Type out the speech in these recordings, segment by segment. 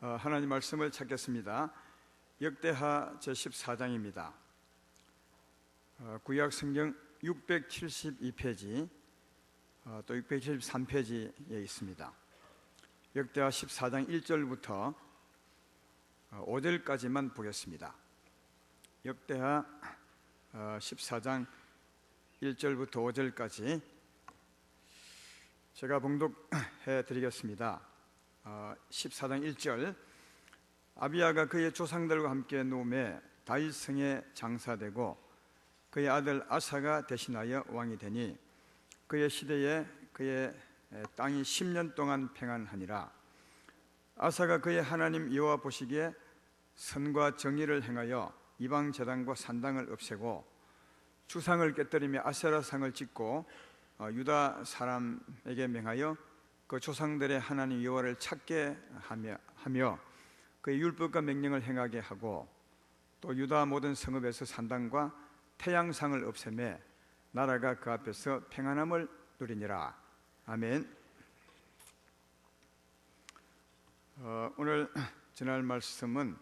하나님 말씀을 찾겠습니다. 역대하 제14장입니다. 구약 성경 672페이지 또 673페이지에 있습니다. 역대하 14장 1절부터 5절까지만 보겠습니다. 역대하 14장 1절부터 5절까지 제가 봉독해 드리겠습니다. 14장 1절, 아비야가 그의 조상들과 함께 노음에 다윗성에 장사되고 그의 아들 아사가 대신하여 왕이 되니 그의 시대에 그의 땅이 10년 동안 평안하니라. 아사가 그의 하나님 여호와 보시기에 선과 정의를 행하여 이방 제단과 산당을 없애고 주상을 깨뜨리며 아세라상을 짓고 유다 사람에게 명하여 그 조상들의 하나님 여호와를 찾게 하며 그의 율법과 명령을 행하게 하고 또 유다 모든 성읍에서 산당과 태양상을 없애매 나라가 그 앞에서 평안함을 누리니라. 아멘. 오늘 전할 말씀은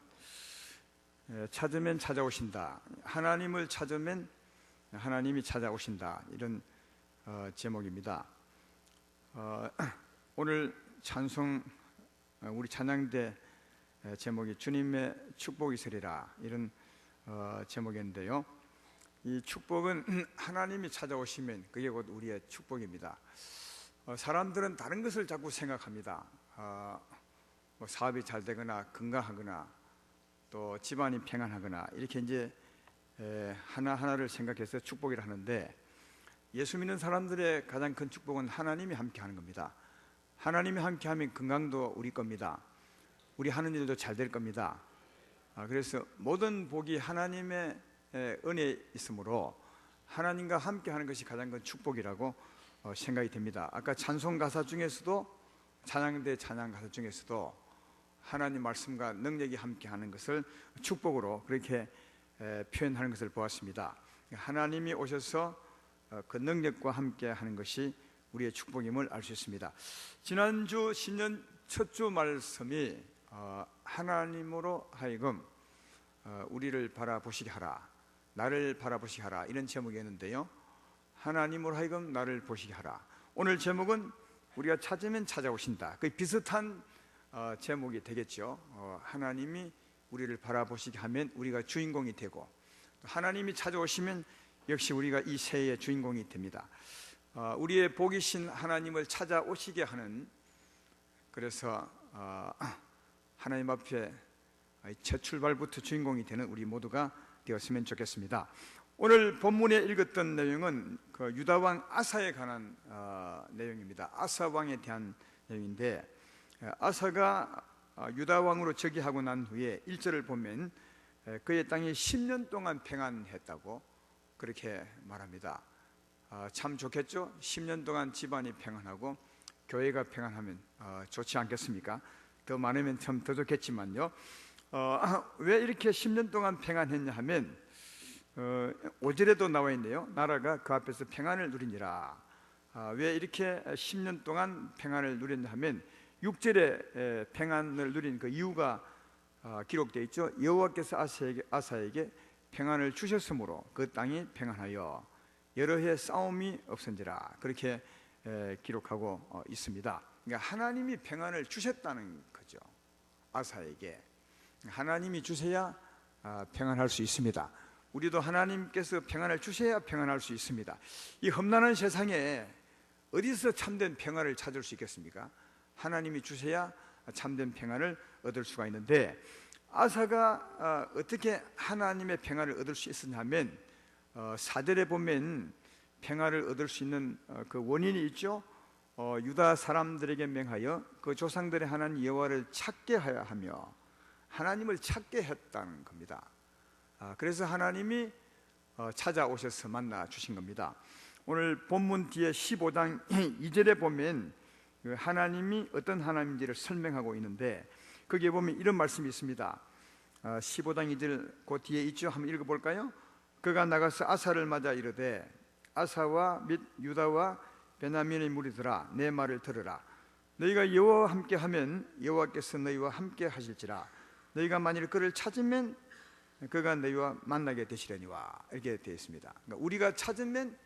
찾으면 찾아오신다, 하나님을 찾으면 하나님이 찾아오신다, 이런 제목입니다. 오늘 찬송 우리 찬양대 제목이 주님의 축복이 있으리라, 이런 제목인데요, 이 축복은 하나님이 찾아오시면 그게 곧 우리의 축복입니다. 사람들은 다른 것을 자꾸 생각합니다. 뭐 사업이 잘 되거나 건강하거나 또 집안이 평안하거나 이렇게 이제 하나하나를 생각해서 축복이라 하는데, 예수 믿는 사람들의 가장 큰 축복은 하나님이 함께 하는 겁니다. 하나님이 함께 하면 건강도 우리 겁니다. 우리 하는 일도 잘 될 겁니다. 그래서 모든 복이 하나님의 은혜에 있으므로 하나님과 함께 하는 것이 가장 큰 축복이라고 생각이 됩니다. 아까 찬송 가사 중에서도, 찬양대 찬양 가사 중에서도 하나님 말씀과 능력이 함께 하는 것을 축복으로 그렇게 표현하는 것을 보았습니다. 하나님이 오셔서 그 능력과 함께 하는 것이 우리의 축복임을 알 수 있습니다. 지난주 신년 첫 주 말씀이 하나님으로 하여금 우리를 바라보시게 하라, 나를 바라보시게 하라, 이런 제목이었는데요, 하나님으로 하여금 나를 보시게 하라. 오늘 제목은 우리가 찾으면 찾아오신다, 그 비슷한 제목이 되겠죠. 하나님이 우리를 바라보시게 하면 우리가 주인공이 되고, 하나님이 찾아오시면 역시 우리가 이 새해의 주인공이 됩니다. 우리의 복이신 하나님을 찾아오시게 하는, 그래서 하나님 앞에 첫 출발부터 주인공이 되는 우리 모두가 되었으면 좋겠습니다. 오늘 본문에 읽었던 내용은 그 유다왕 아사에 관한 내용입니다. 아사 왕에 대한 내용인데, 아사가 유다왕으로 즉위하고 난 후에 1절을 보면 그의 땅이 10년 동안 평안했다고 그렇게 말합니다. 참 좋겠죠? 10년 동안 집안이 평안하고 교회가 평안하면 좋지 않겠습니까? 더 많으면 참 더 좋겠지만요. 왜 이렇게 10년 동안 평안했냐 하면 5절에도 나와 있네요. 나라가 그 앞에서 평안을 누리니라. 왜 이렇게 10년 동안 평안을 누렸냐 하면 6절에 평안을 누린 그 이유가 기록되어 있죠. 여호와께서 아사에게 평안을 주셨으므로 그 땅이 평안하여 여러 해 싸움이 없은지라, 그렇게 기록하고 있습니다. 그러니까 하나님이 평안을 주셨다는 거죠. 아사에게 하나님이 주셔야 평안할 수 있습니다. 우리도 하나님께서 평안을 주셔야 평안할 수 있습니다. 이 험난한 세상에 어디서 참된 평안을 찾을 수 있겠습니까? 하나님이 주셔야 참된 평안을 얻을 수가 있는데, 아사가 어떻게 하나님의 평안을 얻을 수 있었냐 하면 4절에 보면 평안을 얻을 수 있는 그 원인이 있죠. 유다 사람들에게 명하여 그 조상들의 하나님 여호와를 찾게 하며 하나님을 찾게 했다는 겁니다. 그래서 하나님이 찾아오셔서 만나 주신 겁니다. 오늘 본문 뒤에 15장 2절에 보면 하나님이 어떤 하나님인지를 설명하고 있는데, 거기에 보면 이런 말씀이 있습니다. 15장 2절 그 뒤에 있죠. 한번 읽어볼까요? 그가 나가서 아사를 맞아 이르되 아사와 및 유다와 베냐민의 무리들아, 내 말을 들으라. 너희가 여호와와 함께하면 여호와께서 너희와 함께 하실지라. 너희가 만일 그를 찾으면 그가 너희와 만나게 되시려니와. 이렇게 되어 있습니다. 그러니까 우리가 찾으면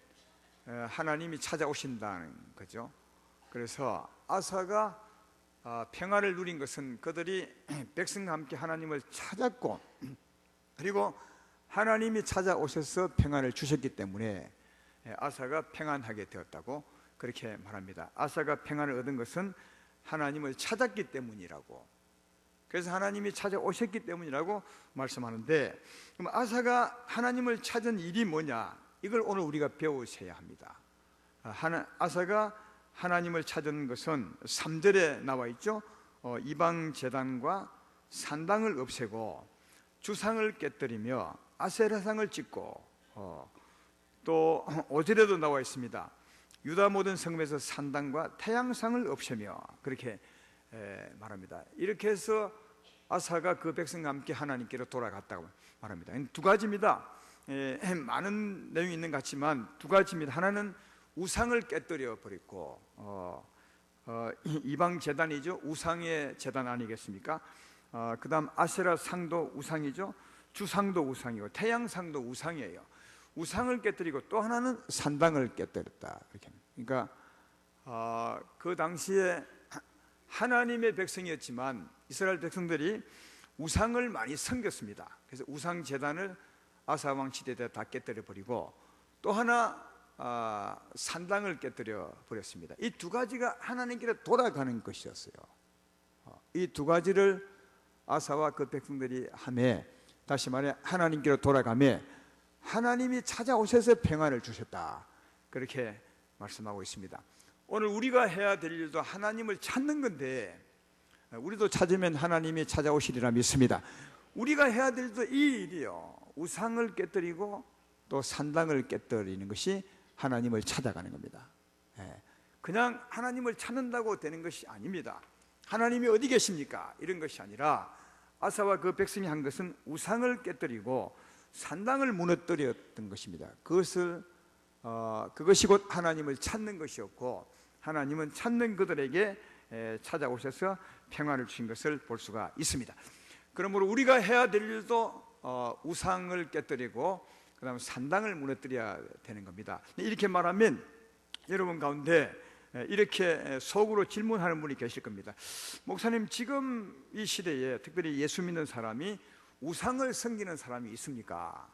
하나님이 찾아오신다는 거죠. 그래서 아사가 평화를 누린 것은 그들이 백성과 함께 하나님을 찾았고, 그리고 하나님이 찾아오셔서 평안을 주셨기 때문에 아사가 평안하게 되었다고 그렇게 말합니다. 아사가 평안을 얻은 것은 하나님을 찾았기 때문이라고, 그래서 하나님이 찾아오셨기 때문이라고 말씀하는데, 그럼 아사가 하나님을 찾은 일이 뭐냐, 이걸 오늘 우리가 배우셔야 합니다. 아사가 하나님을 찾은 것은 3절에 나와 있죠. 이방 제단과 산당을 없애고 주상을 깨뜨리며 아세라상을 찍고, 또 5절에도 나와 있습니다. 유다 모든 성읍에서 산당과 태양상을 없애며, 그렇게 말합니다. 이렇게 해서 아사가 그 백성과 함께 하나님께로 돌아갔다고 말합니다. 두 가지입니다. 많은 내용이 있는 것 같지만 두 가지입니다. 하나는 우상을 깨뜨려 버렸고, 이방 제단이죠. 우상의 제단 아니겠습니까? 그 다음 아세라 상도 우상이죠. 주상도 우상이고 태양상도 우상이에요. 우상을 깨뜨리고 또 하나는 산당을 깨뜨렸다. 이렇게. 그러니까 그 당시에 하나님의 백성이었지만 이스라엘 백성들이 우상을 많이 섬겼습니다. 그래서 우상 제단을 아사 왕 시대 때 다 깨뜨려 버리고, 또 하나 산당을 깨뜨려 버렸습니다. 이 두 가지가 하나님께로 돌아가는 것이었어요. 이 두 가지를 아사와 그 백성들이 하며, 다시 말해 하나님께로 돌아가며 하나님이 찾아오셔서 평안을 주셨다, 그렇게 말씀하고 있습니다. 오늘 우리가 해야 될 일도 하나님을 찾는 건데, 우리도 찾으면 하나님이 찾아오시리라 믿습니다. 우리가 해야 될 일도 이 일이요, 우상을 깨뜨리고 또 산당을 깨뜨리는 것이 하나님을 찾아가는 겁니다. 그냥 하나님을 찾는다고 되는 것이 아닙니다. 하나님이 어디 계십니까? 이런 것이 아니라 아사와 그 백성이 한 것은 우상을 깨뜨리고 산당을 무너뜨렸던 것입니다. 그것이 곧 하나님을 찾는 것이었고, 하나님은 찾는 그들에게 찾아오셔서 평안을 주신 것을 볼 수가 있습니다. 그러므로 우리가 해야 될 일도 우상을 깨뜨리고 그 다음에 산당을 무너뜨려야 되는 겁니다. 이렇게 말하면 여러분 가운데 이렇게 속으로 질문하는 분이 계실 겁니다. 목사님, 지금 이 시대에 특별히 예수 믿는 사람이 우상을 섬기는 사람이 있습니까?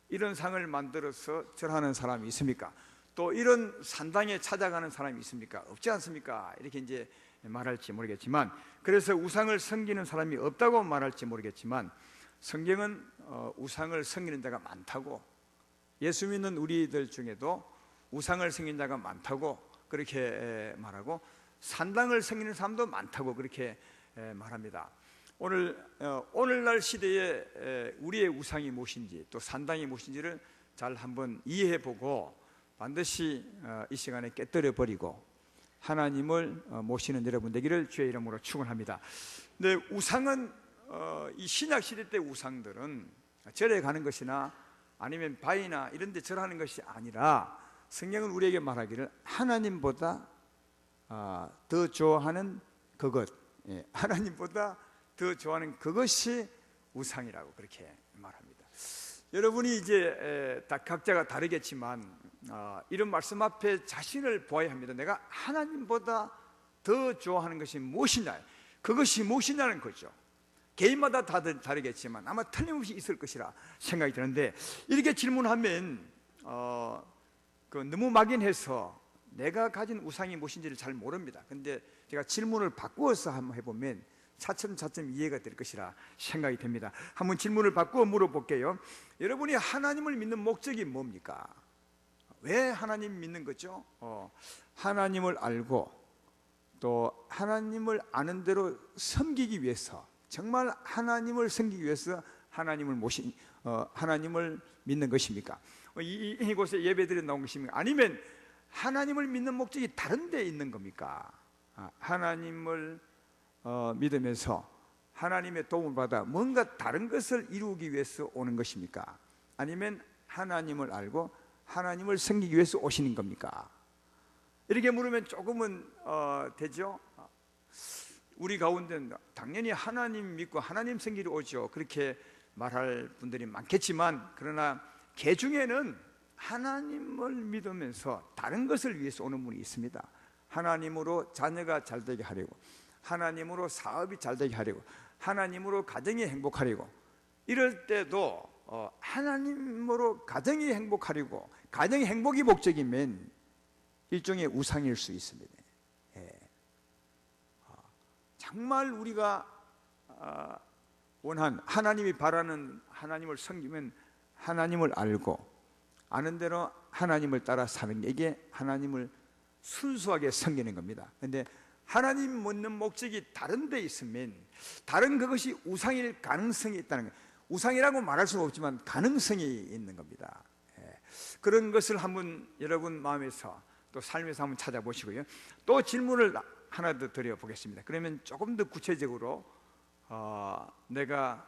이런 상을 만들어서 절하는 사람이 있습니까? 또 이런 산당에 찾아가는 사람이 있습니까? 없지 않습니까? 이렇게 이제 말할지 모르겠지만, 그래서 우상을 섬기는 사람이 없다고 말할지 모르겠지만, 성경은 우상을 섬기는 자가 많다고, 예수 믿는 우리들 중에도 우상을 섬기는 자가 많다고 그렇게 말하고, 산당을 섬기는 사람도 많다고 그렇게 말합니다. 오늘날 시대에 우리의 우상이 무엇인지, 또 산당이 무엇인지를 잘 한번 이해해보고 반드시 이 시간에 깨뜨려 버리고 하나님을 모시는 여러분 되기를 주의 이름으로 축원합니다. 근데 우상은 이 신약 시대 때 우상들은 절에 가는 것이나 아니면 바위나 이런 데 절하는 것이 아니라, 성경은 우리에게 말하기를 하나님보다 더 좋아하는 그것, 하나님보다 더 좋아하는 그것이 우상이라고 그렇게 말합니다. 여러분이 이제 다 각자가 다르겠지만 이런 말씀 앞에 자신을 보아야 합니다. 내가 하나님보다 더 좋아하는 것이 무엇이냐, 그것이 무엇이냐는 거죠. 개인마다 다 다르겠지만 아마 틀림없이 있을 것이라 생각이 드는데, 이렇게 질문하면 너무 막연해서 내가 가진 우상이 무엇인지를 잘 모릅니다. 근데 제가 질문을 바꾸어서 한번 해보면 차츰차츰 이해가 될 것이라 생각이 됩니다. 한번 질문을 바꾸어 물어볼게요. 여러분이 하나님을 믿는 목적이 뭡니까? 왜 하나님 믿는 거죠? 하나님을 알고 또 하나님을 아는 대로 섬기기 위해서, 정말 하나님을 섬기기 위해서 하나님을 믿는 것입니까? 이곳에 예배드려 나온 것입니까? 아니면 하나님을 믿는 목적이 다른 데 있는 겁니까? 하나님을 믿으면서 하나님의 도움을 받아 뭔가 다른 것을 이루기 위해서 오는 것입니까? 아니면 하나님을 알고 하나님을 섬기기 위해서 오시는 겁니까? 이렇게 물으면 조금은 되죠? 우리 가운데 당연히 하나님 믿고 하나님 생길이 오죠. 그렇게 말할 분들이 많겠지만, 그러나 개 중에는 하나님을 믿으면서 다른 것을 위해서 오는 분이 있습니다. 하나님으로 자녀가 잘 되게 하려고, 하나님으로 사업이 잘 되게 하려고, 하나님으로 가정이 행복하려고. 이럴 때도 하나님으로 가정이 행복하려고, 가정의 행복이 목적이면 일종의 우상일 수 있습니다. 정말 우리가 원한, 하나님이 바라는 하나님을 섬기면 하나님을 알고, 아는 대로 하나님을 따라 사는 게, 이게 하나님을 순수하게 섬기는 겁니다. 그런데 하나님 묻는 목적이 다른 데 있으면, 다른 그것이 우상일 가능성이 있다는 거예요. 우상이라고 말할 수는 없지만 가능성이 있는 겁니다. 그런 것을 한번 여러분 마음에서 또 삶에서 한번 찾아보시고요. 또 질문을 하나 더 드려보겠습니다. 그러면 조금 더 구체적으로 내가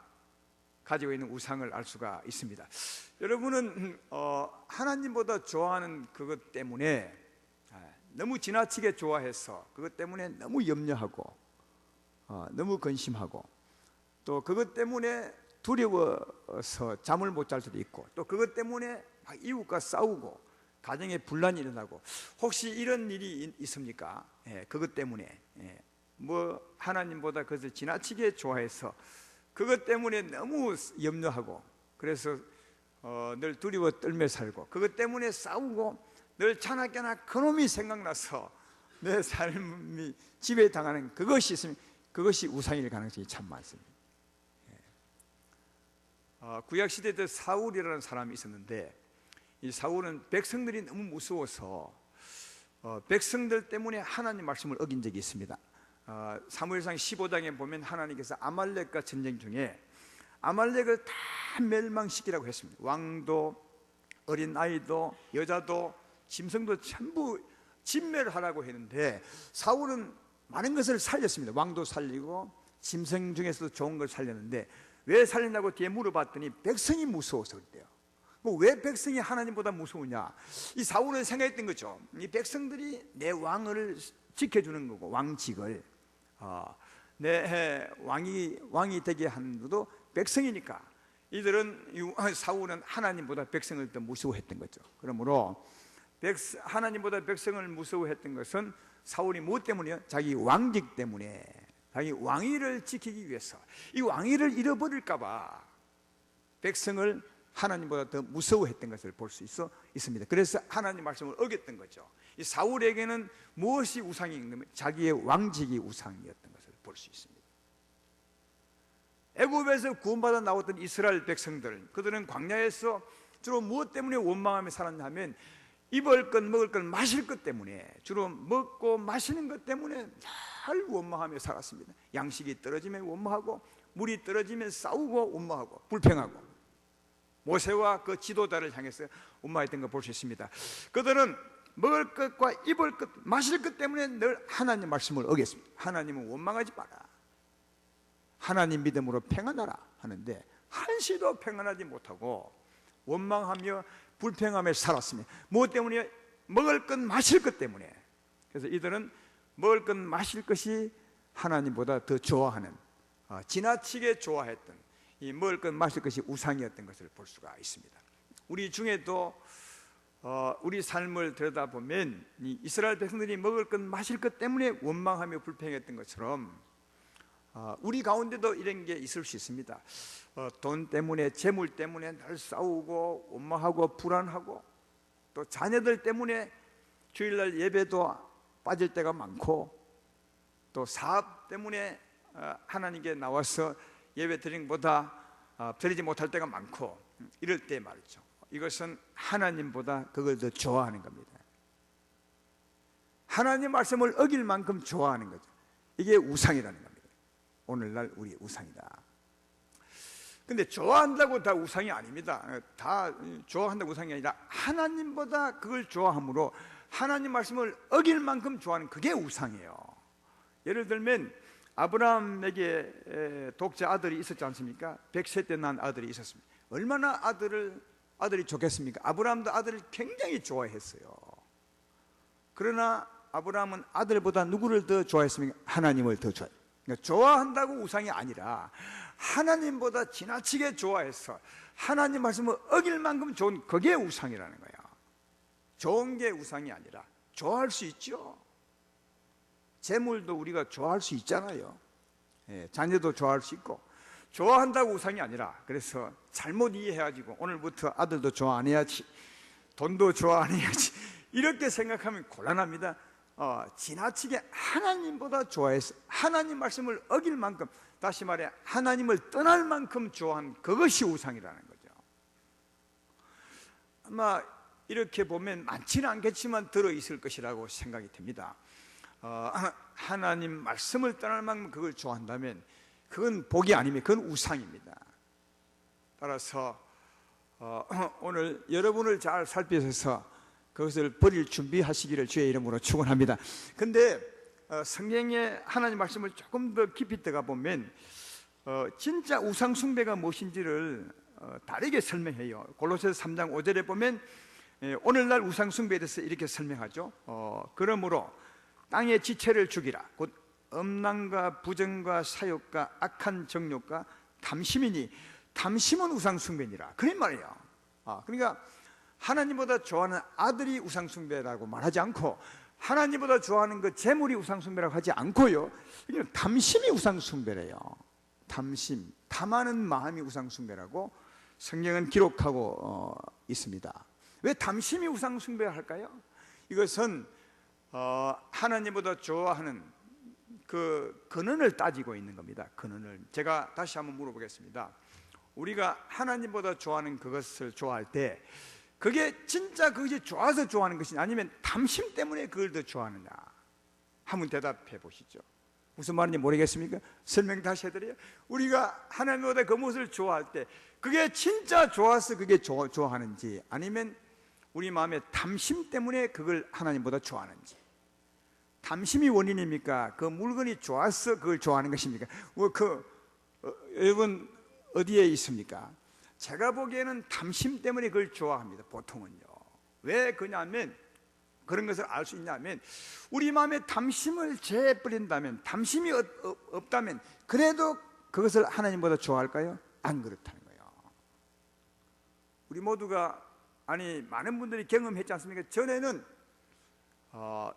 가지고 있는 우상을 알 수가 있습니다. 여러분은 하나님보다 좋아하는 그것 때문에, 너무 지나치게 좋아해서 그것 때문에 너무 염려하고 너무 근심하고, 또 그것 때문에 두려워서 잠을 못 잘 수도 있고, 또 그것 때문에 막 이웃과 싸우고 가정에 분란이 일어나고, 혹시 이런 일이 있습니까? 그것 때문에 뭐 하나님보다 그것을 지나치게 좋아해서 그것 때문에 너무 염려하고, 그래서 늘 두려워 떨며 살고, 그것 때문에 싸우고, 늘 자나깨나 그놈이 생각나서 내 삶이 지배당하는 그것이 있으면 그것이 우상일 가능성이 참 많습니다. 구약시대 때 사울이라는 사람이 있었는데, 이 사울은 백성들이 너무 무서워서 백성들 때문에 하나님 말씀을 어긴 적이 있습니다. 사무엘상 15장에 보면 하나님께서 아말렉과 전쟁 중에 아말렉을 다 멸망시키라고 했습니다. 왕도, 어린 아이도, 여자도, 짐승도 전부 진멸하라고 했는데, 사울은 많은 것을 살렸습니다. 왕도 살리고 짐승 중에서도 좋은 걸 살렸는데, 왜 살린다고 뒤에 물어봤더니 백성이 무서워서 그랬대요. 왜 백성이 하나님보다 무서우냐? 이 사울은 생각했던 거죠. 이 백성들이 내 왕을 지켜주는 거고, 왕직을 내 왕이 되게 하는 것도 백성이니까, 이들은, 사울은 하나님보다 백성을 더 무서워했던 거죠. 그러므로 하나님보다 백성을 무서워했던 것은 사울이 무엇 때문이요? 자기 왕직 때문에, 자기 왕위를 지키기 위해서, 이 왕위를 잃어버릴까 봐 백성을 하나님보다 더 무서워했던 것을 볼 수 있습니다. 그래서 하나님 말씀을 어겼던 거죠. 이 사울에게는 무엇이 우상이었냐면 자기의 왕직이 우상이었던 것을 볼 수 있습니다. 애굽에서 구원받아 나왔던 이스라엘 백성들, 그들은 광야에서 주로 무엇 때문에 원망하며 살았냐면 입을 것, 먹을 것, 마실 것 때문에, 주로 먹고 마시는 것 때문에 잘 원망하며 살았습니다. 양식이 떨어지면 원망하고, 물이 떨어지면 싸우고 원망하고 불평하고, 모세와 그 지도자를 향해서 원망했던 걸 볼 수 있습니다. 그들은 먹을 것과 입을 것, 마실 것 때문에 늘 하나님 말씀을 어겼습니다. 하나님은 원망하지 마라, 하나님 믿음으로 평안하라 하는데 한시도 평안하지 못하고 원망하며 불평하며 살았습니다. 무엇 때문에? 먹을 것, 마실 것 때문에. 그래서 이들은 먹을 것, 마실 것이 하나님보다 더 좋아하는, 지나치게 좋아했던 이 먹을 것, 마실 것이 우상이었던 것을 볼 수가 있습니다. 우리 중에도 우리 삶을 들여다보면 이 이스라엘 백성들이 먹을 것, 마실 것 때문에 원망하며 불평했던 것처럼 우리 가운데도 이런 게 있을 수 있습니다. 돈 때문에, 재물 때문에 늘 싸우고 원망하고 불안하고, 또 자녀들 때문에 주일날 예배도 빠질 때가 많고, 또 사업 때문에 하나님께 나와서 예배 드리는 것보다 드리지 못할 때가 많고, 이럴 때 말이죠. 이것은 하나님보다 그걸 더 좋아하는 겁니다. 하나님 말씀을 어길 만큼 좋아하는 거죠. 이게 우상이라는 겁니다. 오늘날 우리 우상이다. 근데 좋아한다고 다 우상이 아닙니다. 다 좋아한다고 우상이 아니라 하나님보다 그걸 좋아함으로 하나님 말씀을 어길 만큼 좋아하는, 그게 우상이에요. 예를 들면 아브라함에게 독자 아들이 있었지 않습니까? 100세 때 난 아들이 있었습니다. 얼마나 아들이 좋겠습니까? 아브라함도 아들을 굉장히 좋아했어요. 그러나 아브라함은 아들보다 누구를 더 좋아했습니까? 하나님을 더 좋아했어요. 그러니까 좋아한다고 우상이 아니라 하나님보다 지나치게 좋아해서 하나님 말씀을 어길 만큼 좋은, 그게 우상이라는 거야. 좋은 게 우상이 아니라 좋아할 수 있죠. 재물도 우리가 좋아할 수 있잖아요. 자녀도 좋아할 수 있고. 좋아한다고 우상이 아니라, 그래서 잘못 이해해가지고 오늘부터 아들도 좋아 안 해야지, 돈도 좋아 안 해야지, 이렇게 생각하면 곤란합니다. 지나치게 하나님보다 좋아해서 하나님 말씀을 어길 만큼, 다시 말해 하나님을 떠날 만큼 좋아한 그것이 우상이라는 거죠. 아마 이렇게 보면 많지는 않겠지만 들어있을 것이라고 생각이 됩니다. 하나님 말씀을 떠날 만큼 그걸 좋아한다면 그건 복이 아니면 그건 우상입니다. 따라서 오늘 여러분을 잘 살피셔서 그것을 버릴 준비하시기를 주의 이름으로 축원합니다. 근데 성경의 하나님 말씀을 조금 더 깊이 들어가 보면 진짜 우상 숭배가 무엇인지를 다르게 설명해요. 골로새서 3장 5절에 보면 오늘날 우상 숭배에 대해서 이렇게 설명하죠. 그러므로 땅의 지체를 죽이라. 곧 음란과 부정과 사욕과 악한 정욕과 탐심이니 탐심은 우상 숭배니라. 그런 말이에요. 그러니까 하나님보다 좋아하는 아들이 우상 숭배라고 말하지 않고, 하나님보다 좋아하는 그 재물이 우상 숭배라고 하지 않고요, 그냥 탐심이 우상 숭배래요. 탐심, 탐하는 마음이 우상 숭배라고 성경은 기록하고 있습니다. 왜 탐심이 우상 숭배를 할까요? 이것은 하나님보다 좋아하는 그 근원을 따지고 있는 겁니다. 근원을 제가 다시 한번 물어보겠습니다. 우리가 하나님보다 좋아하는 그것을 좋아할 때 그게 진짜 그것이 좋아서 좋아하는 것이냐, 아니면 탐심 때문에 그걸 더 좋아하느냐, 한번 대답해 보시죠. 무슨 말인지 모르겠습니까? 설명 다시 해드려요. 우리가 하나님보다 그 무엇을 좋아할 때 그게 진짜 좋아서 그게 좋아하는지, 아니면 우리 마음에 탐심 때문에 그걸 하나님보다 좋아하는지. 탐심이 원인입니까? 그 물건이 좋아서 그걸 좋아하는 것입니까? 여러분 어디에 있습니까? 제가 보기에는 탐심 때문에 그걸 좋아합니다. 보통은요. 왜 그러냐면, 그런 것을 알 수 있냐면, 우리 마음에 탐심을 제버린다면, 탐심이 없다면 그래도 그것을 하나님보다 좋아할까요? 안 그렇다는 거예요. 우리 모두가, 아니 많은 분들이 경험했지 않습니까? 전에는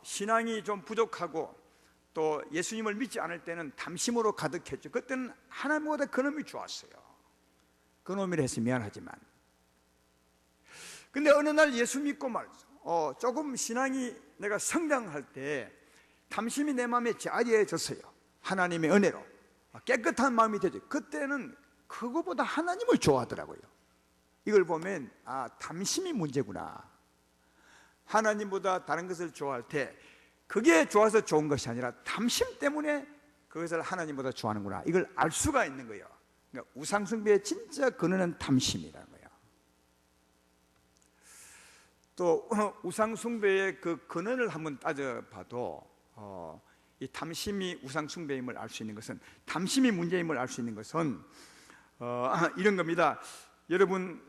신앙이 좀 부족하고 또 예수님을 믿지 않을 때는 탐심으로 가득했죠. 그때는 하나님보다 그놈이 좋았어요. 그놈이라 해서 미안하지만. 근데 어느 날 예수 믿고 말이죠, 조금 신앙이 내가 성장할 때 탐심이 내 마음에 자리해졌어요. 하나님의 은혜로 깨끗한 마음이 되죠. 그때는 그거보다 하나님을 좋아하더라고요. 이걸 보면 탐심이 문제구나. 하나님보다 다른 것을 좋아할 때 그게 좋아서 좋은 것이 아니라 탐심 때문에 그것을 하나님보다 좋아하는구나, 이걸 알 수가 있는 거예요. 그러니까 우상숭배의 진짜 근원은 탐심이라는 거예요. 또 우상숭배의 그 근원을 한번 따져봐도 이 탐심이 우상숭배임을 알 수 있는 것은, 탐심이 문제임을 알 수 있는 것은 이런 겁니다. 여러분,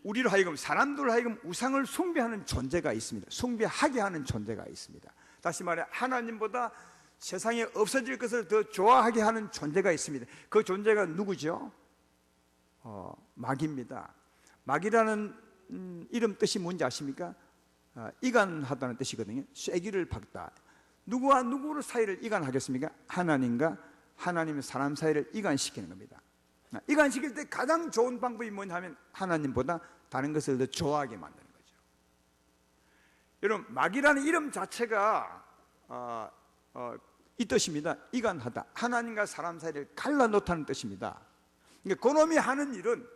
우리로 하여금, 사람들로 하여금 우상을 숭배하는 존재가 있습니다. 숭배하게 하는 존재가 있습니다. 다시 말해 하나님보다 세상에 없어질 것을 더 좋아하게 하는 존재가 있습니다. 그 존재가 누구죠? 마귀입니다. 마귀라는 이름 뜻이 뭔지 아십니까? 이간하다는 뜻이거든요. 쐐기를 박다. 누구와 누구를 사이를 이간하겠습니까? 하나님과 하나님의 사람 사이를 이간시키는 겁니다. 이간시킬 때 가장 좋은 방법이 뭐냐 하면 하나님보다 다른 것을 더 좋아하게 만드는 거죠. 여러분, 마귀라는 이름 자체가 이 뜻입니다. 이간하다, 하나님과 사람 사이를 갈라놓다는 뜻입니다. 그러니까 그놈이 하는 일은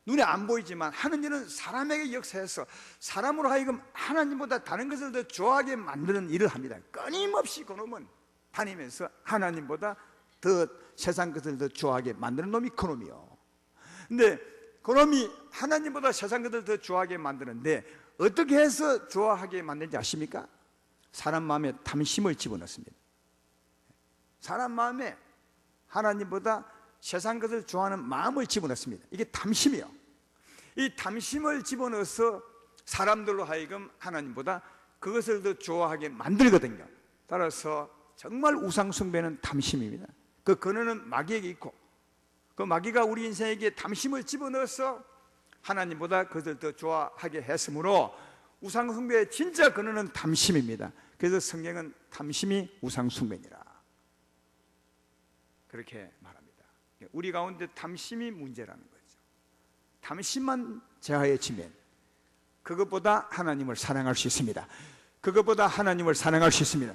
눈에 안 보이지만 하는 일은 사람에게 역사해서 사람으로 하여금 하나님보다 다른 것을 더 좋아하게 만드는 일을 합니다. 끊임없이 그놈은 다니면서 하나님보다 더 세상 것을 더 좋아하게 만드는 놈이 그놈이요. 근데 그놈이 하나님보다 세상 것을 더 좋아하게 만드는데 어떻게 해서 좋아하게 만드는지 아십니까? 사람 마음에 탐심을 집어넣습니다. 사람 마음에 하나님보다 세상 것을 좋아하는 마음을 집어넣습니다. 이게 탐심이요. 이 탐심을 집어넣어서 사람들로 하여금 하나님보다 그것을 더 좋아하게 만들거든요. 따라서 정말 우상숭배는 탐심입니다. 그 근원은 마귀에게 있고, 그 마귀가 우리 인생에게 탐심을 집어넣어서 하나님보다 그것을 더 좋아하게 했으므로 우상 숭배의 진짜 근원은 탐심입니다. 그래서 성경은 탐심이 우상 숭배니라 그렇게 말합니다. 우리 가운데 탐심이 문제라는 거죠. 탐심만 제하에 지면 그것보다 하나님을 사랑할 수 있습니다. 그것보다 하나님을 사랑할 수 있습니다.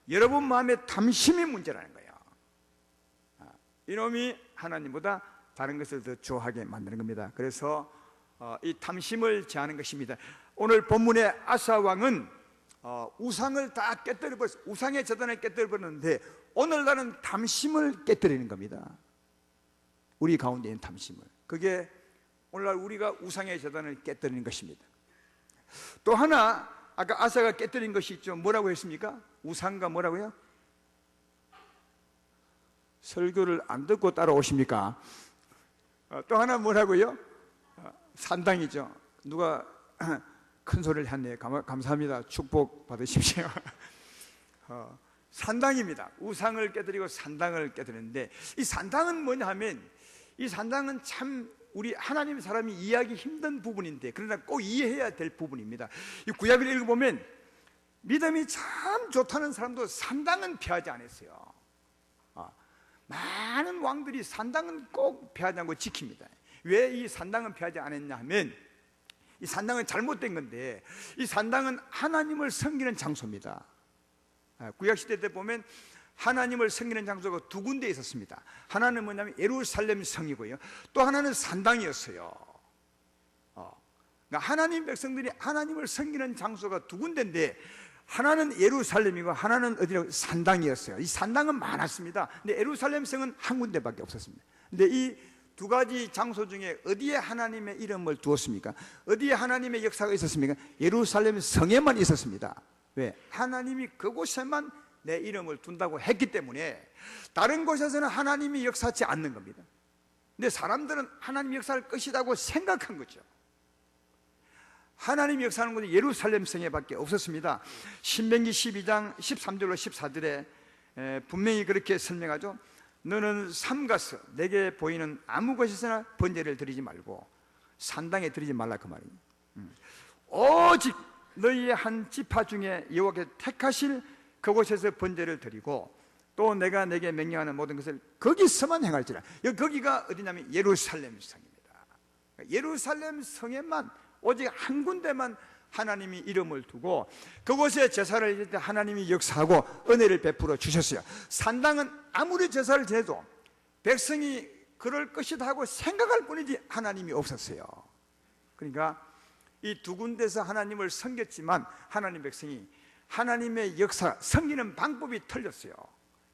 여러분 마음에 탐심이 문제라는 거예요. 이놈이 하나님보다 다른 것을 더 좋아하게 만드는 겁니다. 그래서 이 탐심을 제하는 것입니다. 오늘 본문의 아사 왕은 우상을 다 깨뜨려버렸어요. 우상의 재단을 깨뜨려버렸는데 오늘날은 탐심을 깨뜨리는 겁니다. 우리 가운데 있는 탐심을. 그게 오늘날 우리가 우상의 재단을 깨뜨리는 것입니다. 또 하나 아까 아사가 깨뜨린 것이 있죠. 뭐라고 했습니까? 우상과 뭐라고요? 설교를 안 듣고 따라오십니까? 또 하나 뭐라고요? 산당이죠. 누가 큰 소리를 했네요. 감사합니다. 축복 받으십시오. 산당입니다. 우상을 깨뜨리고 산당을 깨뜨리는데 이 산당은 뭐냐 하면 이 산당은 참 우리 하나님 사람이 이해하기 힘든 부분인데 그러나 꼭 이해해야 될 부분입니다. 이 구약을 읽어보면 믿음이 참 좋다는 사람도 산당은 피하지 않았어요. 많은 왕들이 산당은 꼭 피하지 않고 지킵니다. 왜 이 산당은 피하지 않았냐 하면 이 산당은 잘못된 건데 이 산당은 하나님을 섬기는 장소입니다. 구약시대 때 보면 하나님을 섬기는 장소가 두 군데 있었습니다. 하나는 뭐냐면 예루살렘 성이고요, 또 하나는 산당이었어요. 그러니까 하나님 백성들이 하나님을 섬기는 장소가 두 군데인데 하나는 예루살렘이고 하나는 어디라고? 산당이었어요. 이 산당은 많았습니다. 근데 예루살렘 성은 한 군데밖에 없었습니다. 근데 이 두 가지 장소 중에 어디에 하나님의 이름을 두었습니까? 어디에 하나님의 역사가 있었습니까? 예루살렘 성에만 있었습니다. 왜? 하나님이 그곳에만 내 이름을 둔다고 했기 때문에 다른 곳에서는 하나님이 역사하지 않는 겁니다. 근데 사람들은 하나님이 역사할 것이라고 생각한 거죠. 하나님이 역사하는 곳이 예루살렘 성에밖에 없었습니다. 신명기 12장 13절로 14절에 분명히 그렇게 설명하죠. 너는 삼가서 내게 보이는 아무 곳에서나 번제를 드리지 말고 산당에 드리지 말라 그 말이에요. 오직 너희의 한 지파 중에 여호와께 택하실 그곳에서 번제를 드리고 또 내가 내게 명령하는 모든 것을 거기서만 행할지라. 거기가 어디냐면 예루살렘 성입니다. 예루살렘 성에만 오직 한 군데만 하나님이 이름을 두고 그곳에 제사를 지낼 때 하나님이 역사하고 은혜를 베풀어 주셨어요. 산당은 아무리 제사를 지내도 백성이 그럴 것이다 하고 생각할 뿐이지 하나님이 없었어요. 그러니까 이 두 군데서 하나님을 섬겼지만 하나님 백성이 하나님의 역사, 섬기는 방법이 틀렸어요.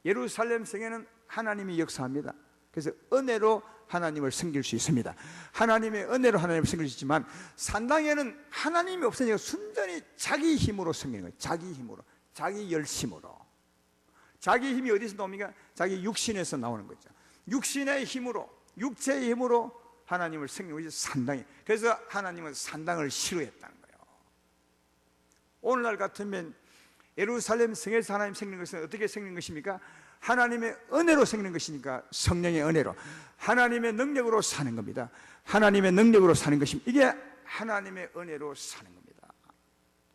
예루살렘 성에는 하나님이 역사합니다. 그래서 은혜로 하나님을 섬길 수 있습니다. 하나님의 은혜로 하나님을 섬길 수 있지만 산당에는 하나님이 없으니까 순전히 자기 힘으로 섬기는 거예요. 자기 힘으로, 자기 열심으로. 자기 힘이 어디서 나옵니까? 자기 육신에서 나오는 거죠. 육신의 힘으로, 육체의 힘으로 하나님을 섬기는 것이 산당이에요. 그래서 하나님은 산당을 싫어했다는 거예요. 오늘날 같으면 예루살렘 성에서 하나님 섬기는 것은 어떻게 섬기는 것입니까? 하나님의 은혜로 섬기는 것이니까 성령의 은혜로 하나님의 능력으로 사는 겁니다. 하나님의 능력으로 사는 것입니다. 이게 하나님의 은혜로 사는 겁니다.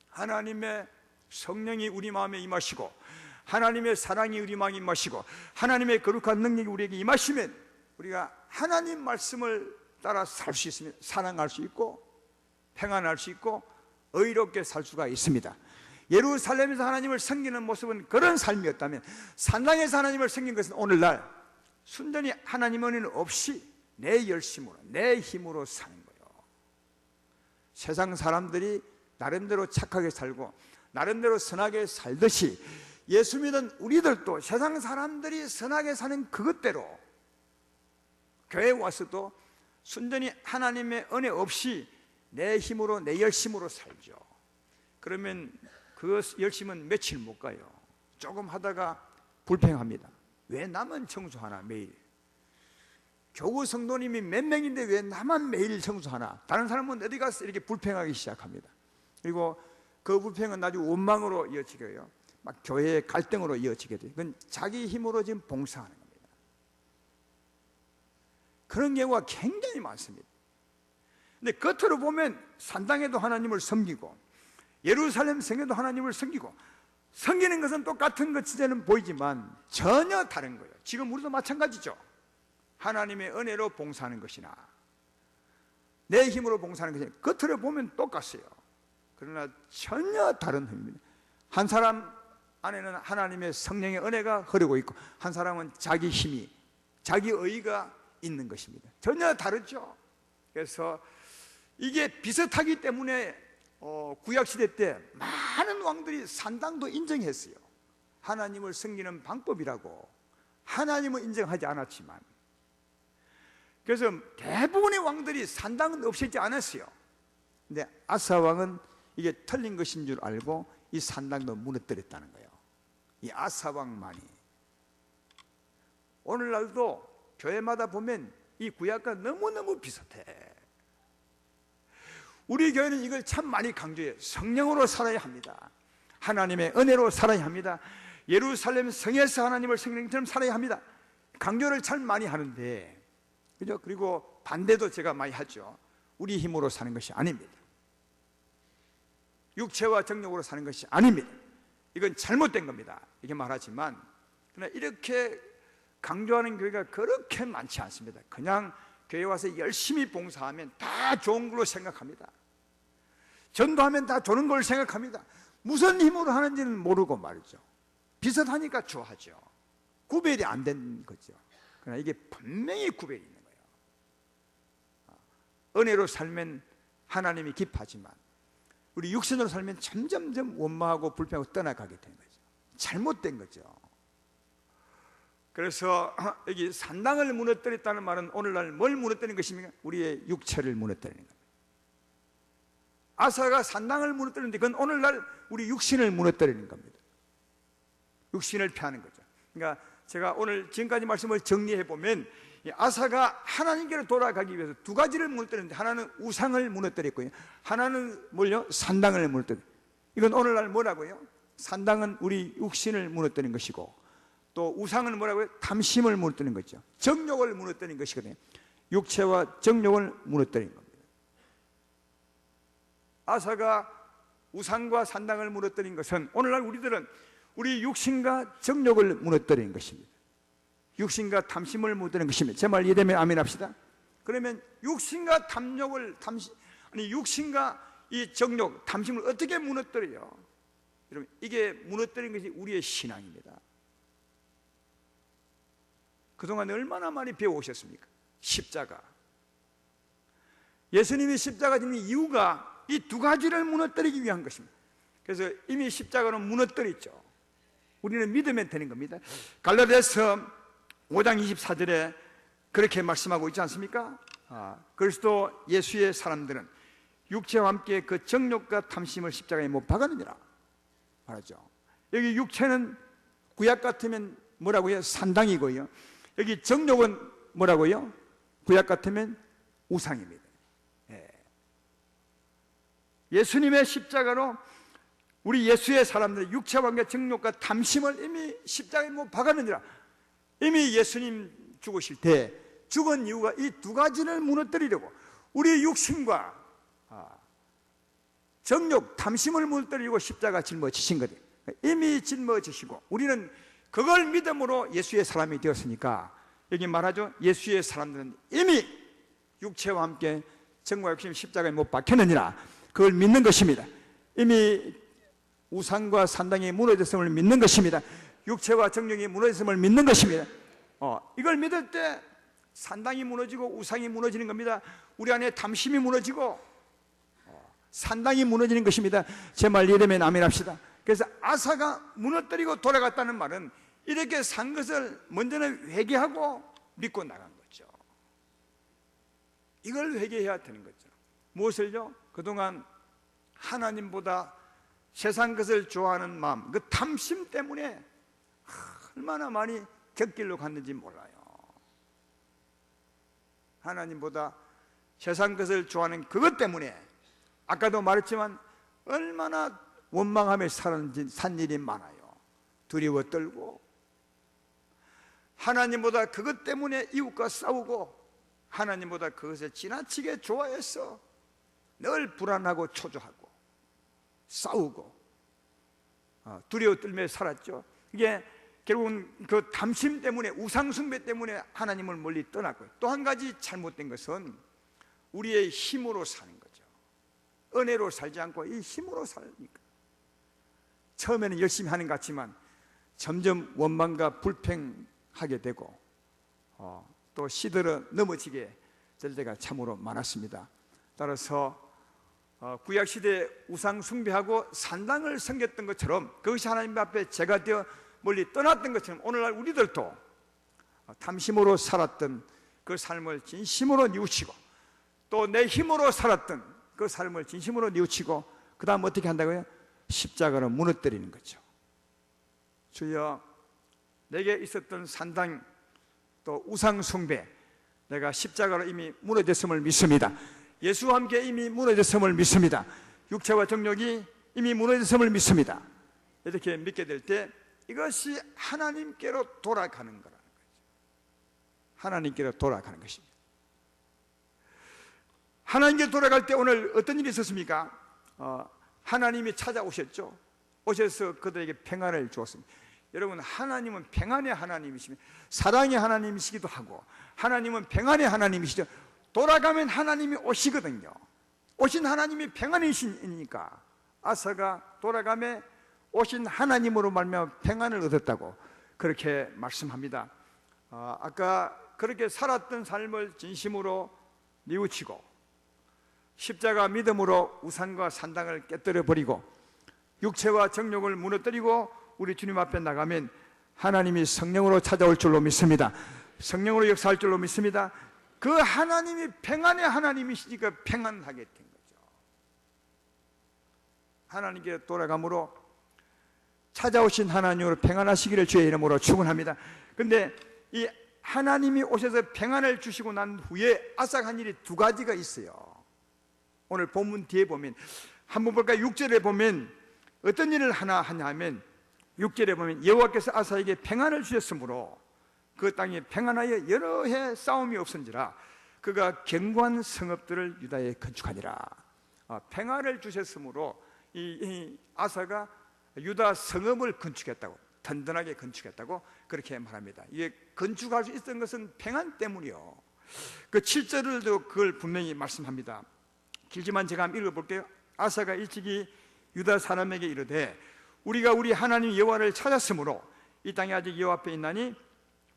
하나님의 성령이 우리 마음에 임하시고 하나님의 사랑이 우리 마음에 임하시고 하나님의 거룩한 능력이 우리에게 임하시면 우리가 하나님 말씀을 따라 살 수 있습니다. 사랑할 수 있고 평안할 수 있고 의롭게 살 수가 있습니다. 예루살렘에서 하나님을 섬기는 모습은 그런 삶이었다면 산당에서 하나님을 섬긴 것은 오늘날 순전히 하나님 은혜는 없이 내 열심으로 내 힘으로 사는 거예요. 세상 사람들이 나름대로 착하게 살고 나름대로 선하게 살듯이 예수 믿은 우리들도 세상 사람들이 선하게 사는 그것대로 교회에 와서도 순전히 하나님의 은혜 없이 내 힘으로 내 열심으로 살죠. 그러면 그 열심은 며칠 못 가요. 조금 하다가 불평합니다. 왜 나만 청소하나 매일? 교구 성도님이 몇 명인데 왜 나만 매일 청소하나? 다른 사람은 어디 가서 이렇게 불평하기 시작합니다. 그리고 그 불평은 나중에 원망으로 이어지고요, 막 교회의 갈등으로 이어지게 돼요. 그건 자기 힘으로 지금 봉사하는 겁니다. 그런 경우가 굉장히 많습니다. 근데 겉으로 보면 산당에도 하나님을 섬기고 예루살렘 성에도 하나님을 섬기고 섬기는 것은 똑같은 것처럼 보이지만 전혀 다른 거예요. 지금 우리도 마찬가지죠. 하나님의 은혜로 봉사하는 것이나 내 힘으로 봉사하는 것이나 겉으로 보면 똑같아요. 그러나 전혀 다른 의미입니다. 한 사람 안에는 하나님의 성령의 은혜가 흐르고 있고 한 사람은 자기 힘이, 자기 의의가 있는 것입니다. 전혀 다르죠. 그래서 이게 비슷하기 때문에 구약시대 때 많은 왕들이 산당도 인정했어요. 하나님을 섬기는 방법이라고. 하나님은 인정하지 않았지만, 그래서 대부분의 왕들이 산당은 없애지 않았어요. 근데 아사 왕은 이게 틀린 것인 줄 알고 이 산당도 무너뜨렸다는 거예요. 이 아사 왕만이. 오늘날도 교회마다 보면 이 구약과 너무너무 비슷해. 우리 교회는 이걸 참 많이 강조해요. 성령으로 살아야 합니다. 하나님의 은혜로 살아야 합니다. 예루살렘 성에서 하나님을 성령처럼 살아야 합니다. 강조를 참 많이 하는데, 그죠? 그리고 반대도 제가 많이 하죠. 우리 힘으로 사는 것이 아닙니다. 육체와 정욕으로 사는 것이 아닙니다. 이건 잘못된 겁니다. 이렇게 말하지만, 그러나 이렇게 강조하는 교회가 그렇게 많지 않습니다. 그냥 교회 와서 열심히 봉사하면 다 좋은 걸로 생각합니다. 전도하면 다 좋은 걸 생각합니다. 무슨 힘으로 하는지는 모르고 말이죠. 비슷하니까 좋아하죠. 구별이 안 된 거죠. 그러나 이게 분명히 구별이 있는 거예요. 은혜로 살면 하나님이 기뻐하지만 우리 육신으로 살면 점점점 원망하고 불평하고 떠나가게 되는 거죠. 잘못된 거죠. 그래서 여기 산당을 무너뜨렸다는 말은 오늘날 뭘 무너뜨리는 것입니까? 우리의 육체를 무너뜨리는 겁니다. 아사가 산당을 무너뜨리는데 그건 오늘날 우리 육신을 무너뜨리는 겁니다. 육신을 폐하는 거죠. 그러니까 제가 오늘 지금까지 말씀을 정리해 보면 아사가 하나님께로 돌아가기 위해서 두 가지를 무너뜨렸는데 하나는 우상을 무너뜨렸고요, 하나는 뭘요? 산당을 무너뜨렸어요. 이건 오늘날 뭐라고요? 산당은 우리 육신을 무너뜨린 것이고 또 우상은 뭐라고요? 탐심을 무너뜨린 거죠. 정욕을 무너뜨린 것이거든요. 육체와 정욕을 무너뜨린 겁니다. 아사가 우상과 산당을 무너뜨린 것은 오늘날 우리들은 우리 육신과 정욕을 무너뜨린 것입니다. 육신과 탐심을 무너뜨린 것입니다. 제 말 이해되면 아멘 합시다. 그러면 육신과 육신과 이 정욕, 탐심을 어떻게 무너뜨려요? 여러분, 이게 무너뜨린 것이 우리의 신앙입니다. 그동안 얼마나 많이 배워오셨습니까? 십자가. 예수님이 십자가 지는 이유가 이 두 가지를 무너뜨리기 위한 것입니다. 그래서 이미 십자가는 무너뜨렸죠. 우리는 믿으면 되는 겁니다. 갈라디아서 5장 24절에 그렇게 말씀하고 있지 않습니까? 그리스도 예수의 사람들은 육체와 함께 그 정욕과 탐심을 십자가에 못 박았느니라 말하죠. 여기 육체는 구약 같으면 뭐라고요? 산당이고요. 여기 정욕은 뭐라고요? 구약 같으면 우상입니다. 예수님의 십자가로 우리 예수의 사람들 육체와 함께 정욕과 탐심을 이미 십자가에 못 박았느니라. 이미 예수님 죽으실 때 죽은 이유가 이 두 가지를 무너뜨리려고 우리 육신과 정욕, 탐심을 무너뜨리고 십자가 짊어지신 거예요. 이미 짊어지시고 우리는 그걸 믿음으로 예수의 사람이 되었으니까 여기 말하죠. 예수의 사람들은 이미 육체와 함께 정과 욕심 십자가에 못 박혔느니라. 그걸 믿는 것입니다. 이미 우상과 산당이 무너졌음을 믿는 것입니다. 육체와 정욕이 무너졌음을 믿는 것입니다. 이걸 믿을 때 산당이 무너지고 우상이 무너지는 겁니다. 우리 안에 탐심이 무너지고 산당이 무너지는 것입니다. 제 말 이해되면 아멘 합시다. 그래서 아사가 무너뜨리고 돌아갔다는 말은 이렇게 산 것을 먼저는 회개하고 믿고 나간 거죠. 이걸 회개해야 되는 거죠. 무엇을요? 그동안 하나님보다 세상 것을 좋아하는 마음, 그 탐심 때문에 얼마나 많이 곁길로 갔는지 몰라요. 하나님보다 세상 것을 좋아하는 그것 때문에 아까도 말했지만 얼마나 원망하며 산 일이 많아요. 두려워 떨고 하나님보다 그것 때문에 이웃과 싸우고 하나님보다 그것을 지나치게 좋아해서 늘 불안하고 초조하고 싸우고 두려워 떨며 살았죠. 이게 결국은 그 탐심 때문에, 우상 숭배 때문에 하나님을 멀리 떠났고요. 또 한 가지 잘못된 것은 우리의 힘으로 사는 거죠. 은혜로 살지 않고 이 힘으로 살니까 처음에는 열심히 하는 것 같지만 점점 원망과 불평하게 되고 또 시들어 넘어지게 될 때가 참으로 많았습니다. 따라서 구약시대에 우상 숭배하고 산당을 섬겼던 것처럼, 그것이 하나님 앞에 죄가 되어 멀리 떠났던 것처럼, 오늘날 우리들도 탐심으로 살았던 그 삶을 진심으로 뉘우치고, 또 내 힘으로 살았던 그 삶을 진심으로 뉘우치고, 그 다음 어떻게 한다고요? 십자가로 무너뜨리는 거죠. 주여, 내게 있었던 산당 또 우상 숭배, 내가 십자가로 이미 무너졌음을 믿습니다. 예수와 함께 이미 무너졌음을 믿습니다. 육체와 정욕이 이미 무너졌음을 믿습니다. 이렇게 믿게 될 때 이것이 하나님께로 돌아가는 거라는 거죠. 하나님께로 돌아가는 것입니다. 하나님께 돌아갈 때 오늘 어떤 일이 있었습니까? 하나님이 찾아오셨죠. 오셔서 그들에게 평안을 주었습니다. 여러분, 하나님은 평안의 하나님이시며 사랑의 하나님이시기도 하고, 하나님은 평안의 하나님이시죠. 돌아가면 하나님이 오시거든요. 오신 하나님이 평안이시니까 아사가 돌아가며 오신 하나님으로 말미암아 평안을 얻었다고 그렇게 말씀합니다. 아까 그렇게 살았던 삶을 진심으로 뉘우치고 십자가 믿음으로 우상과 산당을 깨뜨려 버리고 육체와 정욕을 무너뜨리고 우리 주님 앞에 나가면 하나님이 성령으로 찾아올 줄로 믿습니다. 성령으로 역사할 줄로 믿습니다. 그 하나님이 평안의 하나님이시니까 평안하게 된 거죠. 하나님께 돌아감으로 찾아오신 하나님으로 평안하시기를 주의 이름으로 축원합니다. 그런데 이 하나님이 오셔서 평안을 주시고 난 후에 아삭한 일이 두 가지가 있어요. 오늘 본문 뒤에 보면 한번 볼까요? 6절에 보면 어떤 일을 하나 하냐면 6절에 보면 여호와께서 아사에게 평안을 주셨으므로 그 땅에 평안하여 여러 해 싸움이 없은지라 그가 견고한 성읍들을 유다에 건축하니라. 평안을 주셨으므로 이 아사가 유다 성읍을 건축했다고, 든든하게 건축했다고 그렇게 말합니다. 이게 건축할 수 있었던 것은 평안 때문이요. 그 7절을도 그걸 분명히 말씀합니다. 길지만 제가 한번 읽어볼게요. 아사가 일찍이 유다 사람에게 이르되 우리가 우리 하나님 여호와를 찾았으므로 이 땅이 아직 여호와 앞에 있나니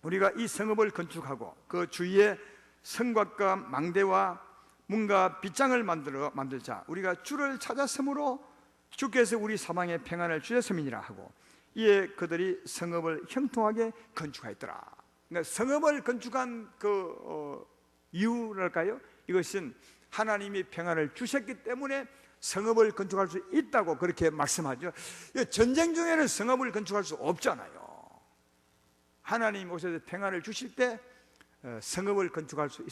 우리가 이 성읍을 건축하고 그 주위에 성곽과 망대와 문과 빗장을 만들자. 우리가 주를 찾았으므로 주께서 우리 사방에 평안을 주셨음이니라 하고 이에 그들이 성읍을 형통하게 건축하였더라. 그러니까 성읍을 건축한 그 이유랄까요? 이것은 하나님이 평안을 주셨기 때문에 성읍을 건축할 수 있다고 그렇게 말씀하죠. 전쟁 중에는 성읍을 건축할 수 없잖아요. 하나님 오셔서 평안을 주실 때 성읍을 건축할 수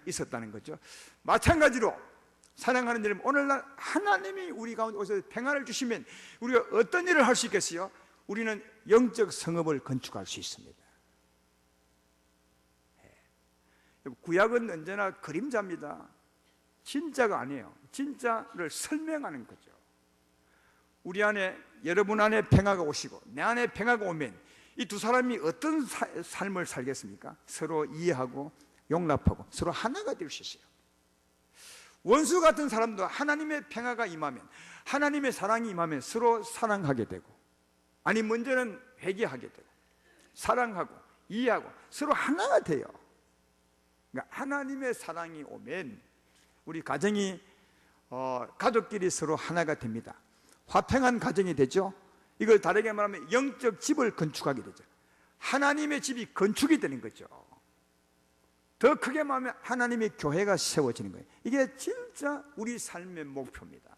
있었다는 거죠. 마찬가지로 사랑하는 여러분, 오늘날 하나님이 우리 가운데 오셔서 평안을 주시면 우리가 어떤 일을 할 수 있겠어요? 우리는 영적 성읍을 건축할 수 있습니다. 구약은 언제나 그림자입니다. 진짜가 아니에요. 진짜를 설명하는 거죠. 우리 안에, 여러분 안에 평화가 오시고 내 안에 평화가 오면 이 두 사람이 어떤 삶을 살겠습니까? 서로 이해하고 용납하고 서로 하나가 될 수 있어요. 원수 같은 사람도 하나님의 평화가 임하면, 하나님의 사랑이 임하면 서로 사랑하게 되고, 아니 먼저는 회개하게 되고 사랑하고 이해하고 서로 하나가 돼요. 그러니까 하나님의 사랑이 오면 우리 가정이 가족끼리 서로 하나가 됩니다. 화평한 가정이 되죠. 이걸 다르게 말하면 영적 집을 건축하게 되죠. 하나님의 집이 건축이 되는 거죠. 더 크게 말하면 하나님의 교회가 세워지는 거예요. 이게 진짜 우리 삶의 목표입니다.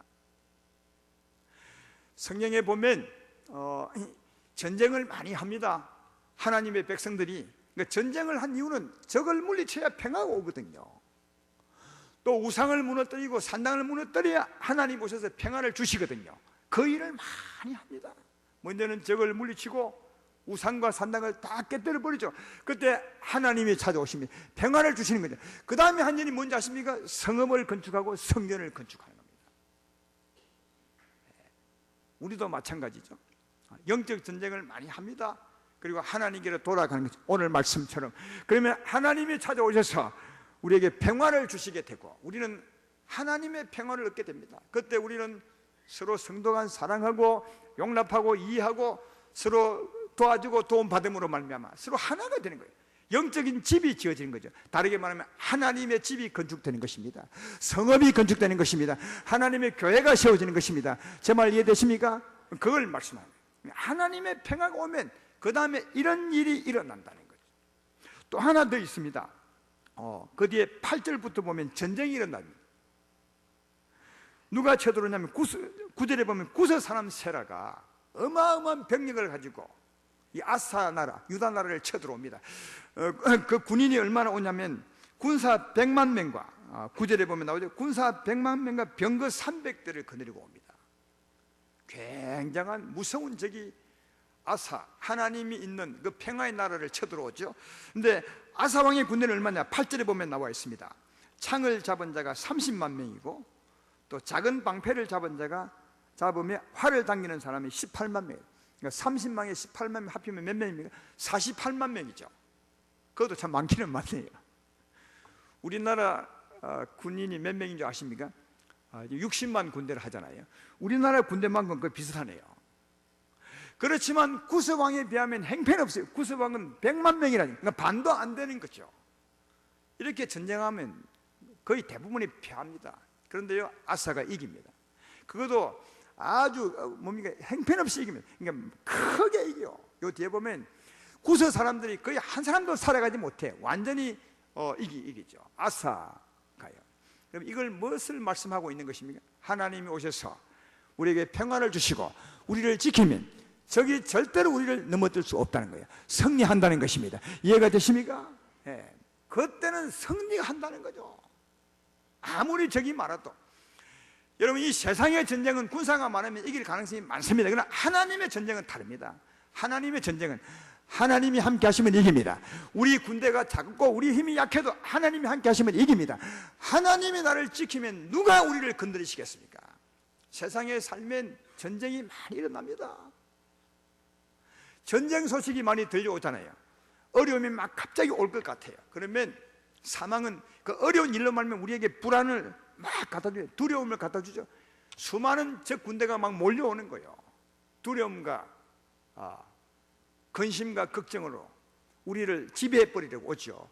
성경에 보면 전쟁을 많이 합니다. 하나님의 백성들이. 그러니까 전쟁을 한 이유는 적을 물리쳐야 평화가 오거든요. 또 우상을 무너뜨리고 산당을 무너뜨려야 하나님 오셔서 평안을 주시거든요. 그 일을 많이 합니다. 먼저는 적을 물리치고 우상과 산당을 다 깨뜨려 버리죠. 그때 하나님이 찾아오십니다. 평안을 주시는 거죠. 그 다음에 한 일이 뭔지 아십니까? 성읍을 건축하고 성전을 건축하는 겁니다. 우리도 마찬가지죠. 영적 전쟁을 많이 합니다. 그리고 하나님께로 돌아가는 거죠. 오늘 말씀처럼. 그러면 하나님이 찾아오셔서 우리에게 평안을 주시게 되고 우리는 하나님의 평안을 얻게 됩니다. 그때 우리는 서로 성도 간 사랑하고 용납하고 이해하고 서로 도와주고 도움받음으로 말미암아 서로 하나가 되는 거예요. 영적인 집이 지어지는 거죠. 다르게 말하면 하나님의 집이 건축되는 것입니다. 성읍이 건축되는 것입니다. 하나님의 교회가 세워지는 것입니다. 제 말 이해되십니까? 그걸 말씀합니다. 하나님의 평화가 오면 그 다음에 이런 일이 일어난다는 거죠. 또 하나 더 있습니다. 그 뒤에 8절부터 보면 전쟁이 일어납니다. 누가 쳐들어오냐면 9절에 보면 구스 사람 세라가 어마어마한 병력을 가지고 이 아사 나라, 유다 나라를 쳐들어옵니다. 그 군인이 얼마나 오냐면 군사 100만 명과 9절에 보면 나오죠. 군사 100만 명과 병거 300대를 거느리고 옵니다. 굉장한 무서운 적이 아사, 하나님이 있는 그 평화의 나라를 쳐들어오죠. 근데 아사 왕의 군대는 얼마냐? 8절에 보면 나와 있습니다. 창을 잡은 자가 30만 명이고 또 작은 방패를 잡으면 활을 당기는 사람이 18만 명이에요. 그러니까 30만에 18만 명 합치면 몇 명입니까? 48만 명이죠. 그것도 참 많기는 많네요. 우리나라 군인이 몇 명인 줄 아십니까? 60만 군대를 하잖아요. 우리나라 군대만큼 거의 비슷하네요. 그렇지만 구스왕에 비하면 행편없어요. 구스왕은 100만 명이라니까, 그러니까 반도 안 되는 거죠. 이렇게 전쟁하면 거의 대부분이 패합니다. 그런데요, 아사가 이깁니다. 그것도 아주 뭡니까? 행편없이 이깁니다. 그러니까 크게 이겨요. 요 뒤에 보면 구스 사람들이 거의 한 사람도 살아가지 못해. 완전히 이기죠. 아사가요. 그럼 이걸 무엇을 말씀하고 있는 것입니까? 하나님이 오셔서 우리에게 평안을 주시고 우리를 지키면 적이 절대로 우리를 넘어뜨릴 수 없다는 거예요. 승리한다는 것입니다. 이해가 되십니까? 예. 그때는 승리한다는 거죠. 아무리 적이 많아도. 여러분, 이 세상의 전쟁은 군사가 많으면 이길 가능성이 많습니다. 그러나 하나님의 전쟁은 다릅니다. 하나님의 전쟁은 하나님이 함께 하시면 이깁니다. 우리 군대가 작고 우리 힘이 약해도 하나님이 함께 하시면 이깁니다. 하나님이 나를 지키면 누가 우리를 건드리시겠습니까? 세상에 살면 전쟁이 많이 일어납니다. 전쟁 소식이 많이 들려오잖아요. 어려움이 막 갑자기 올 것 같아요. 그러면 사망은 그 어려운 일로 말면 우리에게 불안을 막 갖다 줘요. 두려움을 갖다 주죠. 수많은 적 군대가 막 몰려오는 거예요. 두려움과 근심과 걱정으로 우리를 지배해 버리려고 오죠.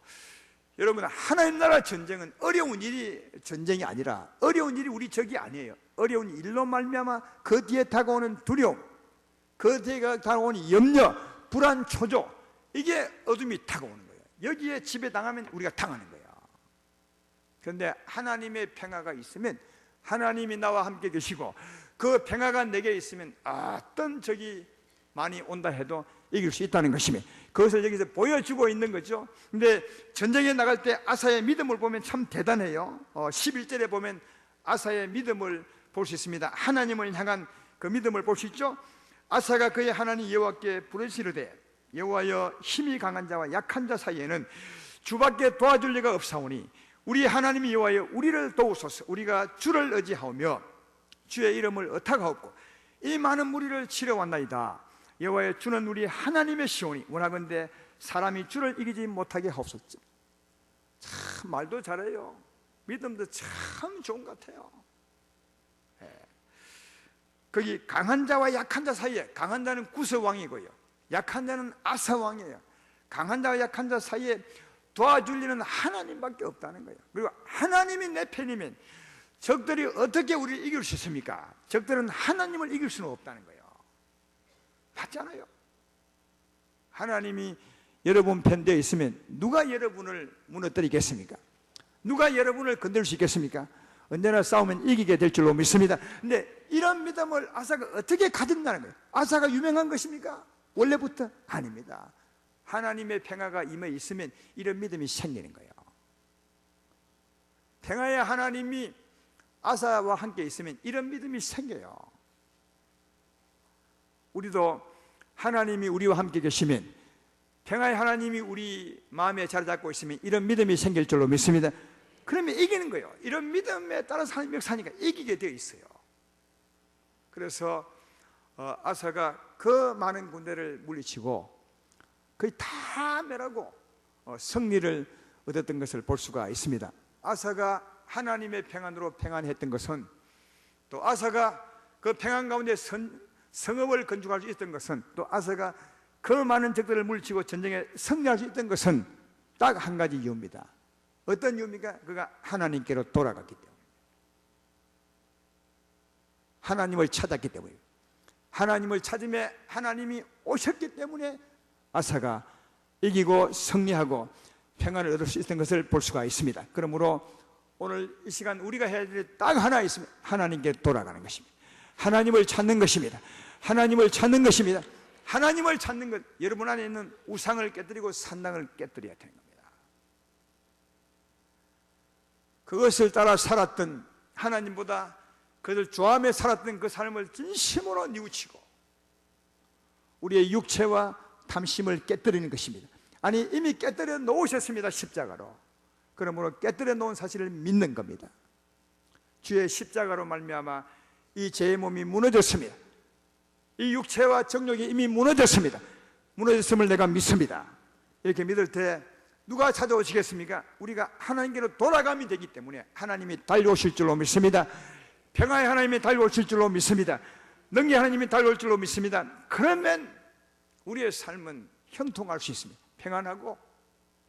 여러분, 하나님 나라 전쟁은 어려운 일이 전쟁이 아니라 어려운 일이 우리 적이 아니에요. 어려운 일로 말미암아 그 뒤에 다가오는 두려움, 그 뒤에 다가오는 염려, 불안, 초조, 이게 어둠이 다가오는 거예요. 여기에 지배당하면 우리가 당하는 거예요. 그런데 하나님의 평화가 있으면 하나님이 나와 함께 계시고 그 평화가 내게 있으면 어떤 적이 많이 온다 해도 이길 수 있다는 것이며 그것을 여기서 보여주고 있는 거죠. 근데 전쟁에 나갈 때 아사의 믿음을 보면 참 대단해요. 11절에 보면 아사의 믿음을 볼 수 있습니다. 하나님을 향한 그 믿음을 볼 수 있죠. 아사가 그의 하나님 여호와께 부르시르되 여호와여, 힘이 강한 자와 약한 자 사이에는 주밖에 도와줄 리가 없사오니 우리 하나님 여호와여, 우리를 도우소서. 우리가 주를 의지하오며 주의 이름을 의탁하옵고 이 많은 무리를 치러왔나이다. 여호와여, 주는 우리 하나님의 시오니 원하건대 사람이 주를 이기지 못하게 하옵소서. 참 말도 잘해요. 믿음도 참 좋은 것 같아요. 거기 강한 자와 약한 자 사이에, 강한 자는 구스 왕이고요, 약한 자는 아사 왕이에요. 강한 자와 약한 자 사이에 도와줄 리는 하나님밖에 없다는 거예요. 그리고 하나님이 내 편이면 적들이 어떻게 우리를 이길 수 있습니까? 적들은 하나님을 이길 수는 없다는 거예요. 맞잖아요. 하나님이 여러분 편되어 있으면 누가 여러분을 무너뜨리겠습니까? 누가 여러분을 건들 수 있겠습니까? 언제나 싸우면 이기게 될 줄로 믿습니다. 근데 이런 믿음을 아사가 어떻게 가진다는 거예요? 아사가 유명한 것입니까? 원래부터 아닙니다. 하나님의 평화가 임해 있으면 이런 믿음이 생기는 거예요. 평화의 하나님이 아사와 함께 있으면 이런 믿음이 생겨요. 우리도 하나님이 우리와 함께 계시면, 평화의 하나님이 우리 마음에 자리 잡고 있으면 이런 믿음이 생길 줄로 믿습니다. 그러면 이기는 거예요. 이런 믿음에 따라서 하나님 역사하니까 이기게 되어 있어요. 그래서 아사가 그 많은 군대를 물리치고 거의 다 멸하고 승리를 얻었던 것을 볼 수가 있습니다. 아사가 하나님의 평안으로 평안했던 것은, 또 아사가 그 평안 가운데 성읍을 건축할 수 있었던 것은, 또 아사가 그 많은 적들을 물리치고 전쟁에 승리할 수 있던 것은 딱 한 가지 이유입니다. 어떤 이유입니까? 그가 하나님께로 돌아갔기 때문에, 하나님을 찾았기 때문에, 하나님을 찾음에 하나님이 오셨기 때문에 아사가 이기고 승리하고 평안을 얻을 수 있었던 것을 볼 수가 있습니다. 그러므로 오늘 이 시간 우리가 해야 될 일 딱 하나 있습니다. 하나님께 돌아가는 것입니다. 하나님을 찾는 것입니다. 하나님을 찾는 것입니다. 하나님을 찾는 것, 여러분 안에 있는 우상을 깨뜨리고 산당을 깨뜨려야 되는 겁니다. 그것을 따라 살았던, 하나님보다 그들 좋아하며 살았던 그 삶을 진심으로 뉘우치고 우리의 육체와 탐심을 깨뜨리는 것입니다. 아니, 이미 깨뜨려 놓으셨습니다. 십자가로. 그러므로 깨뜨려 놓은 사실을 믿는 겁니다. 주의 십자가로 말미암아 이 제 몸이 무너졌습니다. 이 육체와 정욕이 이미 무너졌습니다. 무너졌음을 내가 믿습니다. 이렇게 믿을 때 누가 찾아오시겠습니까? 우리가 하나님께로 돌아가면 되기 때문에 하나님이 달려오실 줄로 믿습니다. 평화의 하나님이 달려오실 줄로 믿습니다. 능력의 하나님이 달려올 줄로 믿습니다. 그러면 우리의 삶은 형통할 수 있습니다. 평안하고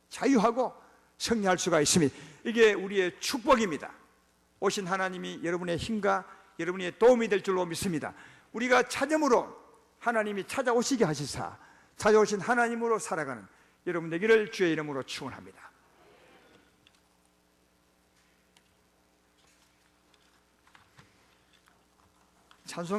자유하고 승리할 수가 있습니다. 이게 우리의 축복입니다. 오신 하나님이 여러분의 힘과 여러분의 도움이 될 줄로 믿습니다. 우리가 찾음으로 하나님이 찾아오시게 하시사 찾아오신 하나님으로 살아가는 여러분 되기를 주의 이름으로 축원합니다. 찬송